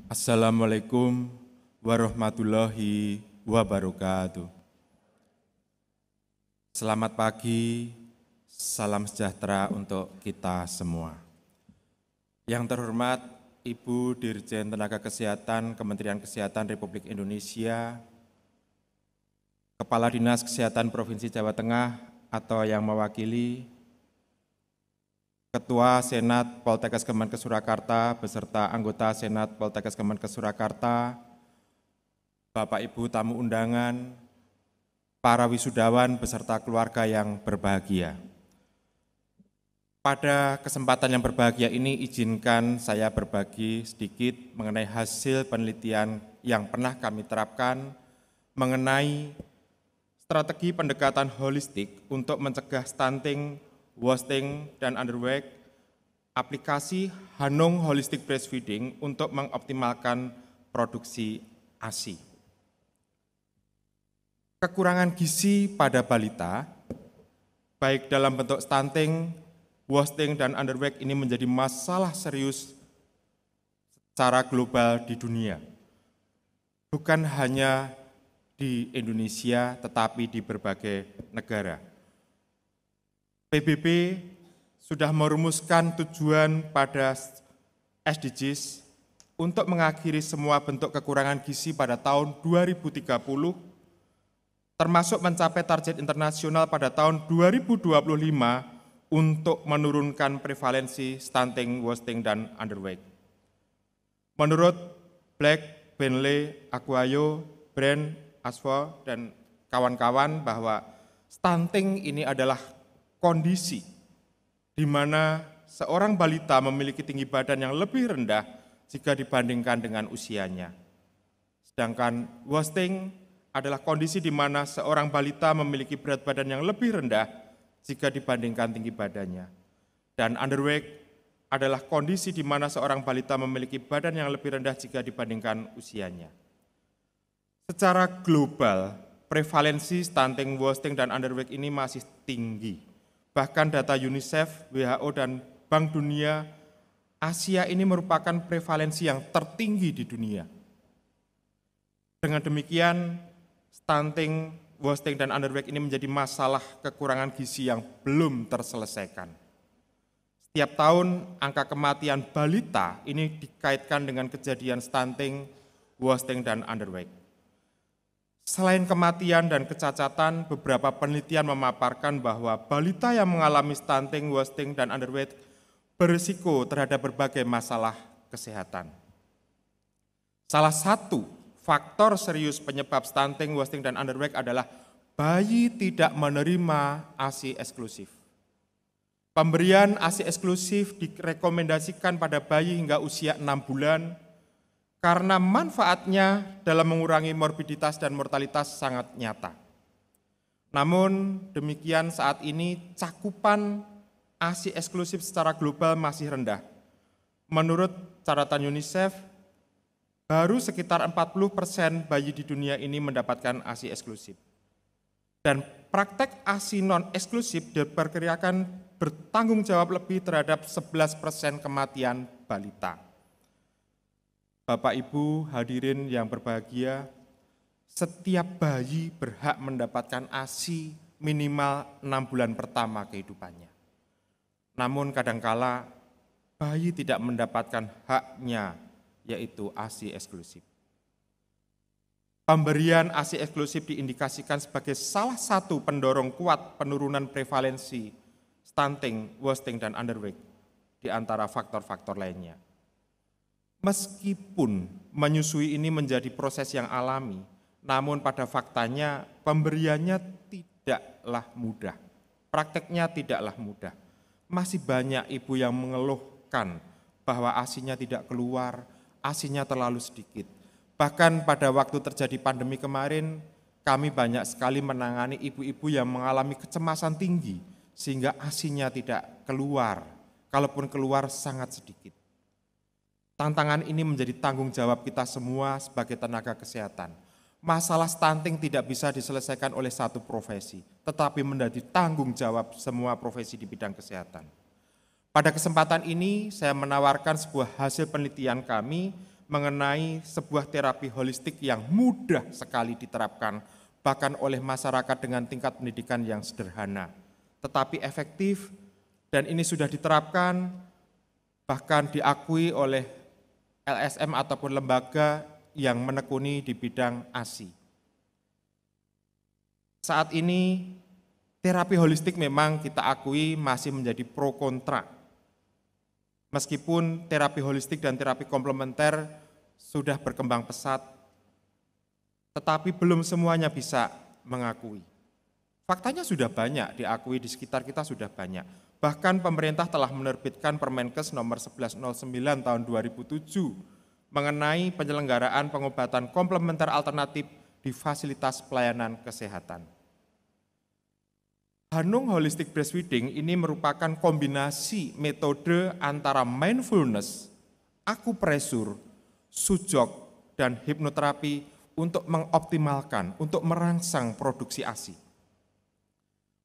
Assalamualaikum warahmatullahi wabarakatuh. Selamat pagi, salam sejahtera untuk kita semua. Yang terhormat Ibu Dirjen Tenaga Kesehatan Kementerian Kesehatan Republik Indonesia, Kepala Dinas Kesehatan Provinsi Jawa Tengah atau yang mewakili, Ketua Senat Poltekkes Kemenkes Surakarta beserta anggota Senat Poltekkes Kemenkes Surakarta, Bapak Ibu tamu undangan, para wisudawan beserta keluarga yang berbahagia. Pada kesempatan yang berbahagia ini izinkan saya berbagi sedikit mengenai hasil penelitian yang pernah kami terapkan mengenai strategi pendekatan holistik untuk mencegah stunting, wasting, dan underweight, aplikasi Hanung Holistic Breastfeeding untuk mengoptimalkan produksi ASI. Kekurangan gizi pada balita, baik dalam bentuk stunting, wasting, dan underweight ini menjadi masalah serius secara global di dunia. Bukan hanya di Indonesia, tetapi di berbagai negara. PBB sudah merumuskan tujuan pada SDGs untuk mengakhiri semua bentuk kekurangan gizi pada tahun 2030, termasuk mencapai target internasional pada tahun 2025 untuk menurunkan prevalensi stunting, wasting, dan underweight. Menurut Black, Bentley, Aquayo, Brand, Aswa, dan kawan-kawan bahwa stunting ini adalah kondisi di mana seorang balita memiliki tinggi badan yang lebih rendah jika dibandingkan dengan usianya. Sedangkan wasting adalah kondisi di mana seorang balita memiliki berat badan yang lebih rendah jika dibandingkan tinggi badannya. Dan underweight adalah kondisi di mana seorang balita memiliki badan yang lebih rendah jika dibandingkan usianya. Secara global, prevalensi stunting, wasting, dan underweight ini masih tinggi. Bahkan data UNICEF, WHO, dan Bank Dunia, Asia ini merupakan prevalensi yang tertinggi di dunia. Dengan demikian, stunting, wasting, dan underweight ini menjadi masalah kekurangan gizi yang belum terselesaikan. Setiap tahun, angka kematian balita ini dikaitkan dengan kejadian stunting, wasting, dan underweight. Selain kematian dan kecacatan, beberapa penelitian memaparkan bahwa balita yang mengalami stunting, wasting, dan underweight berisiko terhadap berbagai masalah kesehatan. Salah satu faktor serius penyebab stunting, wasting, dan underweight adalah bayi tidak menerima ASI eksklusif. Pemberian ASI eksklusif direkomendasikan pada bayi hingga usia 6 bulan, karena manfaatnya dalam mengurangi morbiditas dan mortalitas sangat nyata. Namun demikian saat ini cakupan ASI eksklusif secara global masih rendah. Menurut catatan UNICEF, baru sekitar 40% bayi di dunia ini mendapatkan ASI eksklusif. Dan praktek ASI non-eksklusif diperkirakan bertanggung jawab lebih terhadap 11% kematian balita. Bapak Ibu hadirin yang berbahagia, setiap bayi berhak mendapatkan ASI minimal 6 bulan pertama kehidupannya. Namun kadangkala bayi tidak mendapatkan haknya, yaitu ASI eksklusif. Pemberian ASI eksklusif diindikasikan sebagai salah satu pendorong kuat penurunan prevalensi stunting, wasting, dan underweight di antara faktor-faktor lainnya. Meskipun menyusui ini menjadi proses yang alami, namun pada faktanya pemberiannya tidaklah mudah. Prakteknya tidaklah mudah. Masih banyak ibu yang mengeluhkan bahwa ASInya tidak keluar, ASInya terlalu sedikit. Bahkan pada waktu terjadi pandemi kemarin, kami banyak sekali menangani ibu-ibu yang mengalami kecemasan tinggi, sehingga ASInya tidak keluar, kalaupun keluar sangat sedikit. Tantangan ini menjadi tanggung jawab kita semua sebagai tenaga kesehatan. Masalah stunting tidak bisa diselesaikan oleh satu profesi, tetapi menjadi tanggung jawab semua profesi di bidang kesehatan. Pada kesempatan ini, saya menawarkan sebuah hasil penelitian kami mengenai sebuah terapi holistik yang mudah sekali diterapkan, bahkan oleh masyarakat dengan tingkat pendidikan yang sederhana, tetapi efektif, dan ini sudah diterapkan, bahkan diakui oleh LSM ataupun lembaga yang menekuni di bidang ASI. Saat ini, terapi holistik memang kita akui masih menjadi pro kontra. Meskipun terapi holistik dan terapi komplementer sudah berkembang pesat, tetapi belum semuanya bisa mengakui. Faktanya sudah banyak diakui di sekitar kita, sudah banyak. Bahkan pemerintah telah menerbitkan Permenkes nomor 1109 tahun 2007 mengenai penyelenggaraan pengobatan komplementer alternatif di fasilitas pelayanan kesehatan. Hanung Holistic Breastfeeding ini merupakan kombinasi metode antara mindfulness, akupresur, sujok, dan hipnoterapi untuk mengoptimalkan, untuk merangsang produksi ASI.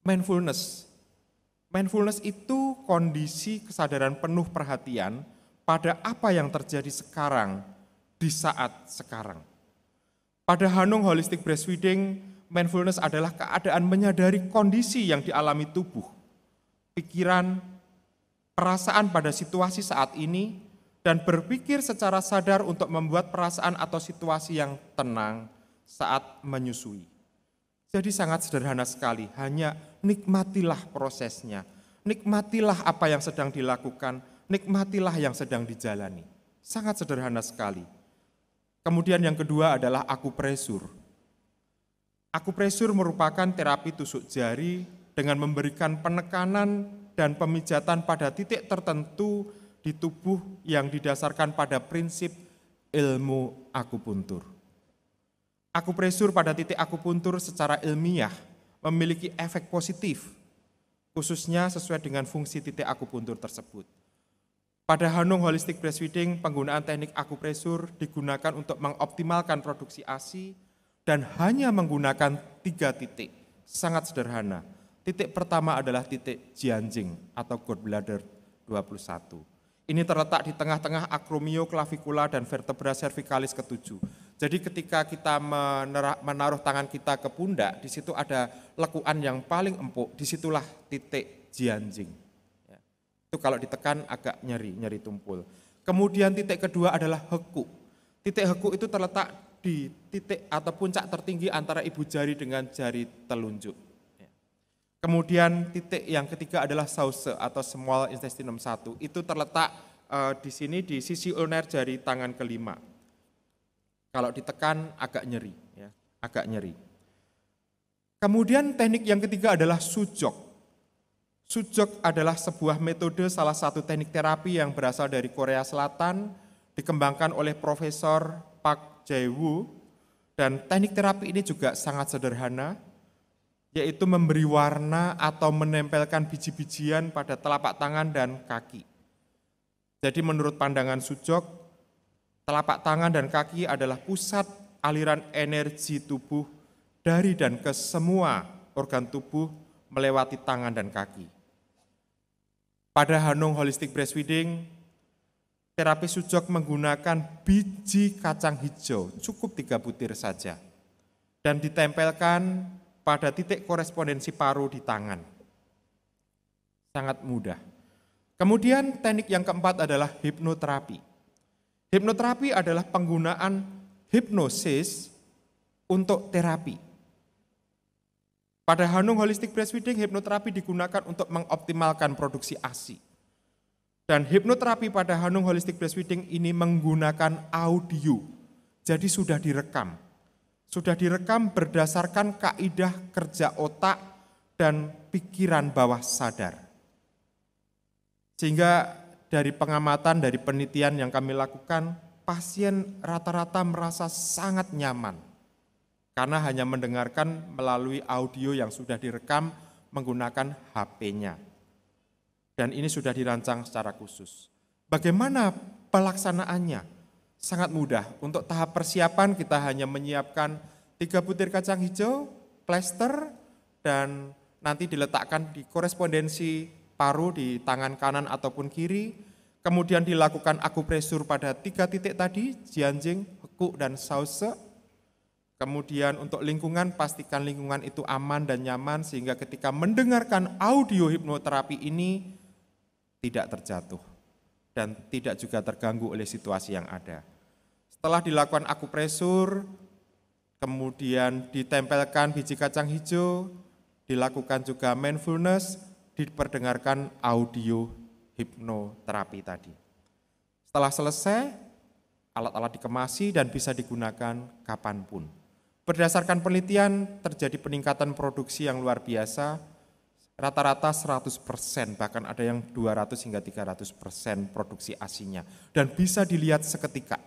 Mindfulness itu kondisi kesadaran penuh perhatian pada apa yang terjadi sekarang, di saat sekarang. Pada Hanung Holistic Breastfeeding, mindfulness adalah keadaan menyadari kondisi yang dialami tubuh, pikiran, perasaan pada situasi saat ini, dan berpikir secara sadar untuk membuat perasaan atau situasi yang tenang saat menyusui. Jadi sangat sederhana sekali, hanya nikmatilah prosesnya, nikmatilah apa yang sedang dilakukan, nikmatilah yang sedang dijalani. Sangat sederhana sekali. Kemudian yang kedua adalah akupresur. Akupresur merupakan terapi tusuk jari dengan memberikan penekanan dan pemijatan pada titik tertentu di tubuh yang didasarkan pada prinsip ilmu akupuntur. Akupresur pada titik akupuntur secara ilmiah memiliki efek positif, khususnya sesuai dengan fungsi titik akupuntur tersebut. Pada Hanung Holistic Breastfeeding, penggunaan teknik akupresur digunakan untuk mengoptimalkan produksi ASI dan hanya menggunakan 3 titik, sangat sederhana. Titik pertama adalah titik Jianjing atau gallbladder 21. Ini terletak di tengah-tengah akromioklavikula dan vertebra cervicalis ke-7. Jadi ketika kita menaruh tangan kita ke pundak, di situ ada lekuan yang paling empuk, disitulah titik Jianjing. Itu kalau ditekan agak nyeri tumpul. Kemudian titik kedua adalah heku. Titik heku itu terletak di titik atau puncak tertinggi antara ibu jari dengan jari telunjuk. Kemudian titik yang ketiga adalah Sause atau small intestinum 1. Itu terletak di sini di sisi ulnar jari tangan kelima. Kalau ditekan agak nyeri, ya, agak nyeri. Kemudian teknik yang ketiga adalah sujok. Sujok adalah sebuah metode salah satu teknik terapi yang berasal dari Korea Selatan, dikembangkan oleh Profesor Park Jae-woo, dan teknik terapi ini juga sangat sederhana, yaitu memberi warna atau menempelkan biji-bijian pada telapak tangan dan kaki. Jadi menurut pandangan sujok, telapak tangan dan kaki adalah pusat aliran energi tubuh dari dan ke semua organ tubuh melewati tangan dan kaki. Pada Hanung Holistic Breastfeeding, terapi sujok menggunakan biji kacang hijau, cukup 3 butir saja, dan ditempelkan pada titik korespondensi paru di tangan. Sangat mudah. Kemudian teknik yang keempat adalah hipnoterapi. Hipnoterapi adalah penggunaan hipnosis untuk terapi. Pada Hanung Holistic Breastfeeding, hipnoterapi digunakan untuk mengoptimalkan produksi ASI. Dan hipnoterapi pada Hanung Holistic Breastfeeding ini menggunakan audio, jadi sudah direkam. Sudah direkam berdasarkan kaidah kerja otak dan pikiran bawah sadar. Sehingga dari pengamatan, dari penelitian yang kami lakukan, pasien rata-rata merasa sangat nyaman karena hanya mendengarkan melalui audio yang sudah direkam menggunakan HP-nya. Dan ini sudah dirancang secara khusus. Bagaimana pelaksanaannya? Sangat mudah. Untuk tahap persiapan kita hanya menyiapkan 3 butir kacang hijau, plester, dan nanti diletakkan di korespondensi paru di tangan kanan ataupun kiri. Kemudian dilakukan akupresur pada 3 titik tadi, Jianjing, Hekuk, dan Sause. Kemudian untuk lingkungan, pastikan lingkungan itu aman dan nyaman sehingga ketika mendengarkan audio hipnoterapi ini tidak terjatuh dan tidak juga terganggu oleh situasi yang ada. Setelah dilakukan akupresur, kemudian ditempelkan biji kacang hijau, dilakukan juga mindfulness, diperdengarkan audio hipnoterapi tadi. Setelah selesai, alat-alat dikemasi dan bisa digunakan kapanpun. Berdasarkan penelitian, terjadi peningkatan produksi yang luar biasa, rata-rata 100%, bahkan ada yang 200 hingga 300% produksi ASI-nya, dan bisa dilihat seketika.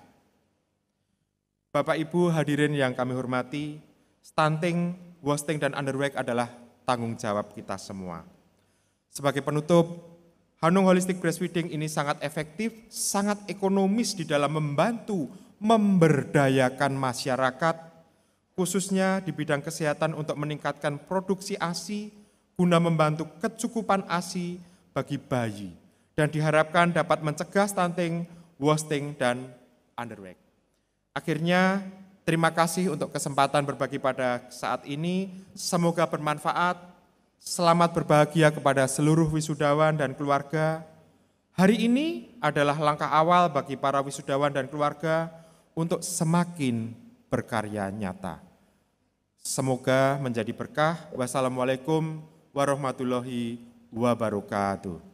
Bapak Ibu hadirin yang kami hormati, stunting, wasting, dan underweight adalah tanggung jawab kita semua. Sebagai penutup, Hanung Holistic Breastfeeding ini sangat efektif, sangat ekonomis di dalam membantu memberdayakan masyarakat, khususnya di bidang kesehatan untuk meningkatkan produksi ASI, guna membantu kecukupan ASI bagi bayi, dan diharapkan dapat mencegah stunting, wasting, dan underweight. Akhirnya, terima kasih untuk kesempatan berbagi pada saat ini, semoga bermanfaat. Selamat berbahagia kepada seluruh wisudawan dan keluarga. Hari ini adalah langkah awal bagi para wisudawan dan keluarga untuk semakin berkarya nyata. Semoga menjadi berkah. Wassalamualaikum warahmatullahi wabarakatuh.